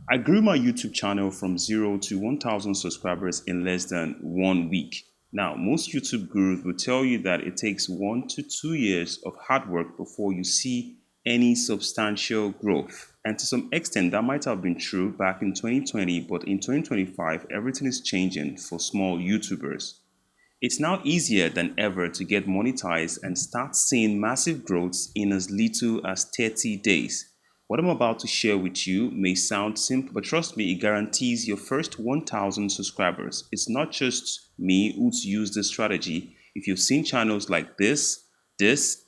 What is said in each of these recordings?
I grew my YouTube channel from 0 to 1,000 subscribers in less than 1 week. Now, most YouTube gurus will tell you that it takes 1 to 2 years of hard work before you see any substantial growth. And to some extent, that might have been true back in 2020, but in 2025, everything is changing for small YouTubers. It's now easier than ever to get monetized and start seeing massive growths in as little as 30 days. What I'm about to share with you may sound simple, but trust me, it guarantees your first 1,000 subscribers. It's not just me who's used this strategy. If you've seen channels like this,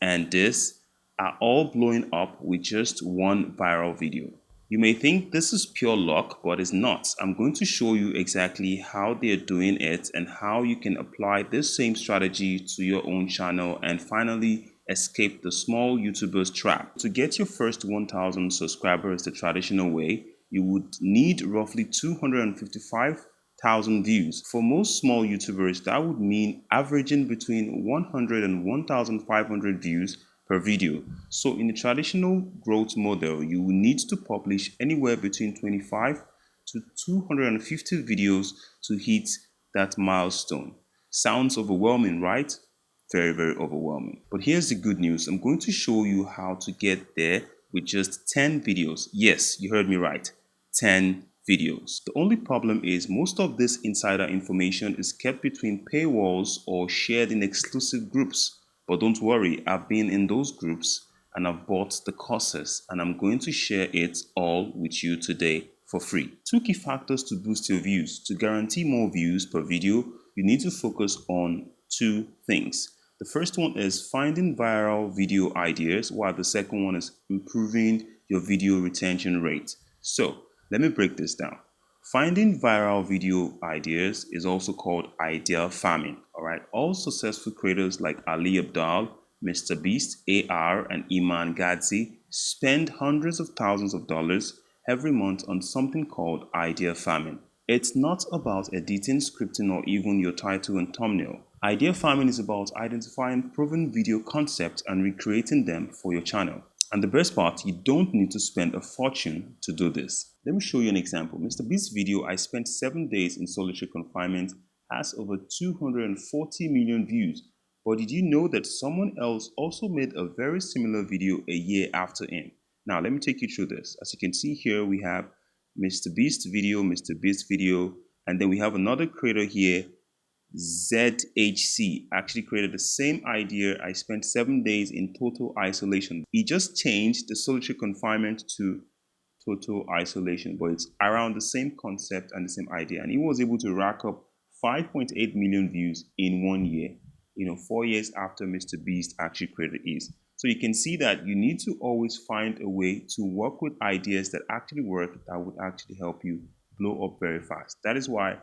and this are all blowing up with just one viral video. You may think this is pure luck, but it's not. I'm going to show you exactly how they're doing it and how you can apply this same strategy to your own channel and finally escape the small YouTubers trap. To get your first 1,000 subscribers the traditional way, you would need roughly 255,000 views. For most small YouTubers, that would mean averaging between 100 and 1,500 views per video. So in the traditional growth model, you will need to publish anywhere between 25 to 250 videos to hit that milestone. Sounds overwhelming, right? Very, very overwhelming. But here's the good news. I'm going to show you how to get there with just 10 videos. Yes, you heard me right. 10 videos. The only problem is most of this insider information is kept between paywalls or shared in exclusive groups. But don't worry, I've been in those groups and I've bought the courses and I'm going to share it all with you today for free. Two key factors to boost your views. To guarantee more views per video, you need to focus on two things. The first one is finding viral video ideas, while the second one is improving your video retention rate. So let me break this down. Finding viral video ideas is also called idea farming. All right. All successful creators like Ali Abdal, Mr. Beast, AR, and Iman Gadzi spend hundreds of thousands of dollars every month on something called idea farming. It's not about editing, scripting, or even your title and thumbnail. Idea farming is about identifying proven video concepts and recreating them for your channel. And the best part, you don't need to spend a fortune to do this. Let me show you an example. Mr. Beast's video, I spent 7 days in solitary confinement, has over 240 million views. But did you know that someone else also made a very similar video a year after him? Now, let me take you through this. As you can see here, we have Mr. Beast video, and then we have another creator here, ZHC, actually created the same idea. I spent 7 days in total isolation. He just changed the solitary confinement to total isolation, but it's around the same concept and the same idea. And he was able to rack up 5.8 million views in 1 year, 4 years after Mr. Beast actually created his. So you can see that you need to always find a way to work with ideas that actually work, that would actually help you blow up very fast. That is why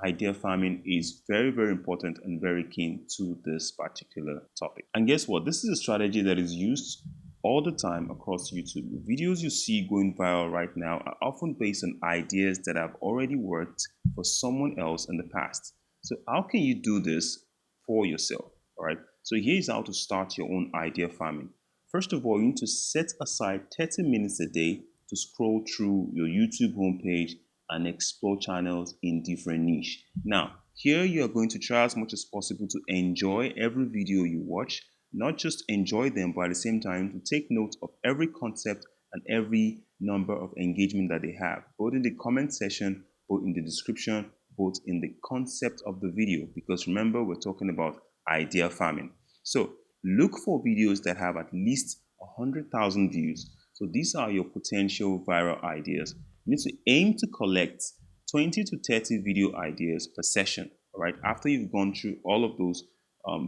idea farming is very, very important and very keen to this particular topic. And guess what? This is a strategy that is used all the time across YouTube. The videos you see going viral right now are often based on ideas that have already worked for someone else in the past. So how can you do this for yourself? All right. So here's how to start your own idea farming. First of all, you need to set aside 30 minutes a day to scroll through your YouTube homepage and explore channels in different niche. Now, here you are going to try as much as possible to enjoy every video you watch, not just enjoy them, but at the same time to take note of every concept and every number of engagement that they have, both in the comment section, both in the description, both in the concept of the video, because remember, we're talking about idea farming. So look for videos that have at least 100,000 views. So these are your potential viral ideas. You need to aim to collect 20 to 30 video ideas per session. All right. After you've gone through all of those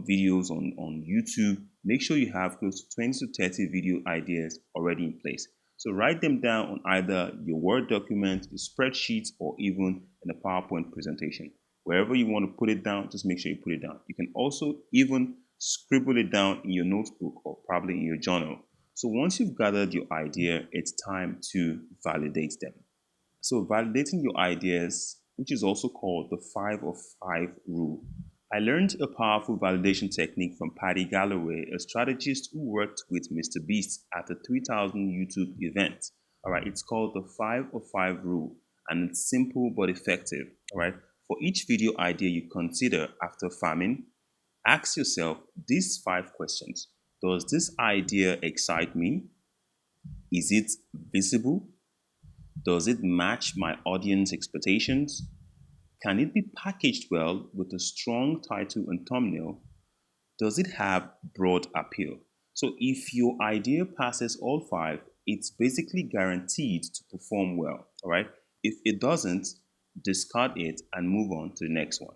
videos on YouTube, make sure you have close to 20 to 30 video ideas already in place. So write them down on either your Word document, your spreadsheet, or even in a PowerPoint presentation. Wherever you want to put it down, just make sure you put it down. You can also even scribble it down in your notebook or probably in your journal. So once you've gathered your idea, it's time to validate them. So validating your ideas, which is also called the 5 of 5 rule. I learned a powerful validation technique from Paddy Galloway, a strategist who worked with Mr. Beast at the 3000 YouTube event. All right, it's called the 505 rule, and it's simple but effective. All right, for each video idea you consider after farming, ask yourself these 5 questions. Does this idea excite me? Is it visible? Does it match my audience expectations? Can it be packaged well with a strong title and thumbnail? Does it have broad appeal? So if your idea passes all 5, it's basically guaranteed to perform well, all right? If it doesn't, discard it and move on to the next one.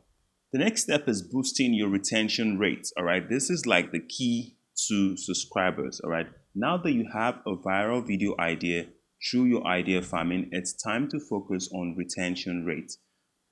The next step is boosting your retention rate, all right? This is like the key to subscribers, all right? Now that you have a viral video idea through your idea farming, it's time to focus on retention rate.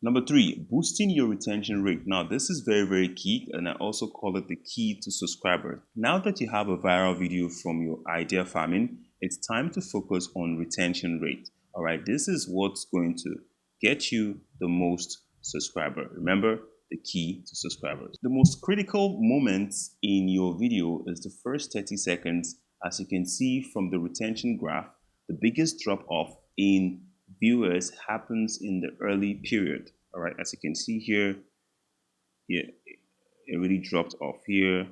Number 3, boosting your retention rate. Now, this is very, very key, and I also call it the key to subscribers. Now that you have a viral video from your idea farming, it's time to focus on retention rate. All right, this is what's going to get you the most subscribers. Remember, the key to subscribers. The most critical moment in your video is the first 30 seconds. As you can see from the retention graph, the biggest drop off in viewers happens in the early period. All right, as you can see here, it really dropped off here,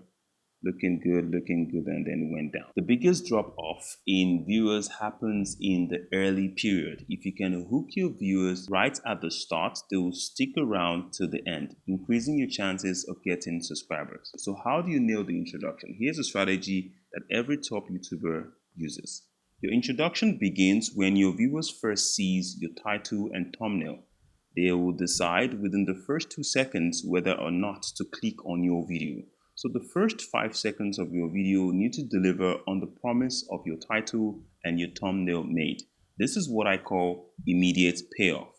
looking good, and then went down. The biggest drop off in viewers happens in the early period. If you can hook your viewers right at the start, they will stick around to the end, increasing your chances of getting subscribers. So how do you nail the introduction? Here's a strategy that every top YouTuber uses. Your introduction begins when your viewers first sees your title and thumbnail. They will decide within the first 2 seconds whether or not to click on your video. So the first 5 seconds of your video need to deliver on the promise of your title and your thumbnail made. This is what I call immediate payoff.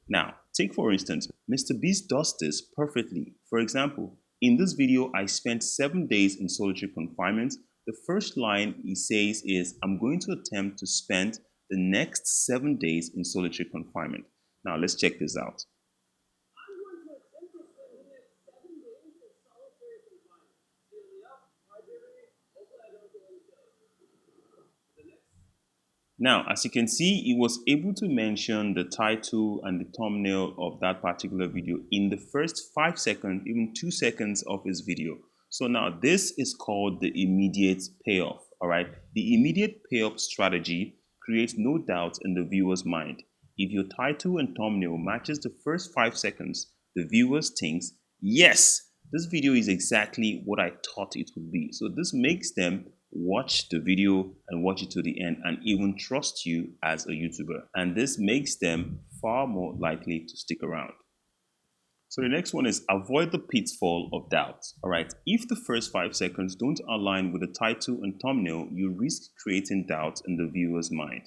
Now, take for instance, Mr. Beast does this perfectly. For example, in this video, I spent 7 days in solitary confinement. The first line he says is, I'm going to attempt to spend the next 7 days in solitary confinement. Now, let's check this out. Now, as you can see, he was able to mention the title and the thumbnail of that particular video in the first 5 seconds, even 2 seconds of his video. So now this is called the immediate payoff, all right? The immediate payoff strategy creates no doubt in the viewer's mind. If your title and thumbnail matches the first 5 seconds, the viewers thinks, yes, this video is exactly what I thought it would be. So this makes them watch the video and watch it to the end and even trust you as a YouTuber. And this makes them far more likely to stick around. So the next one is avoid the pitfall of doubt. All right, if the first 5 seconds don't align with the title and thumbnail, you risk creating doubt in the viewer's mind.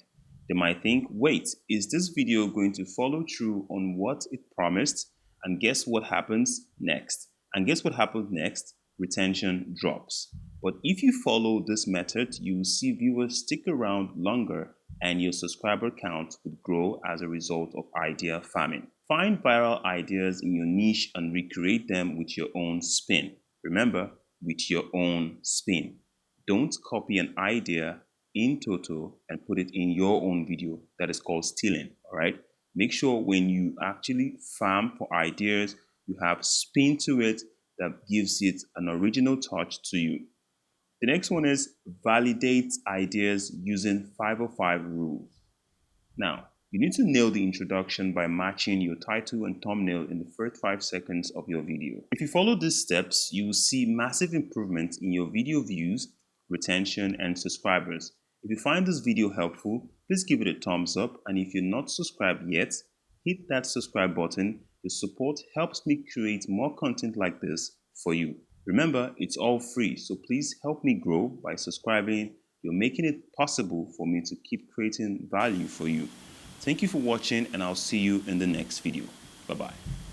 They might think, wait, is this video going to follow through on what it promised? And guess what happens next? And guess what happens next? Retention drops. But if you follow this method, you will see viewers stick around longer and your subscriber count would grow as a result of idea farming. Find viral ideas in your niche and recreate them with your own spin. Remember, with your own spin. Don't copy an idea in total and put it in your own video. That is called stealing, all right? Make sure when you actually farm for ideas, you have spin to it that gives it an original touch to you. The next one is validate ideas using 505 rules. Now, you need to nail the introduction by matching your title and thumbnail in the first 5 seconds of your video. If you follow these steps, you will see massive improvements in your video views, retention, and subscribers. If you find this video helpful, please give it a thumbs up, and if you're not subscribed yet, hit that subscribe button. Your support helps me create more content like this for you. Remember, it's all free, so please help me grow by subscribing. You're making it possible for me to keep creating value for you. Thank you for watching, and I'll see you in the next video. Bye-bye.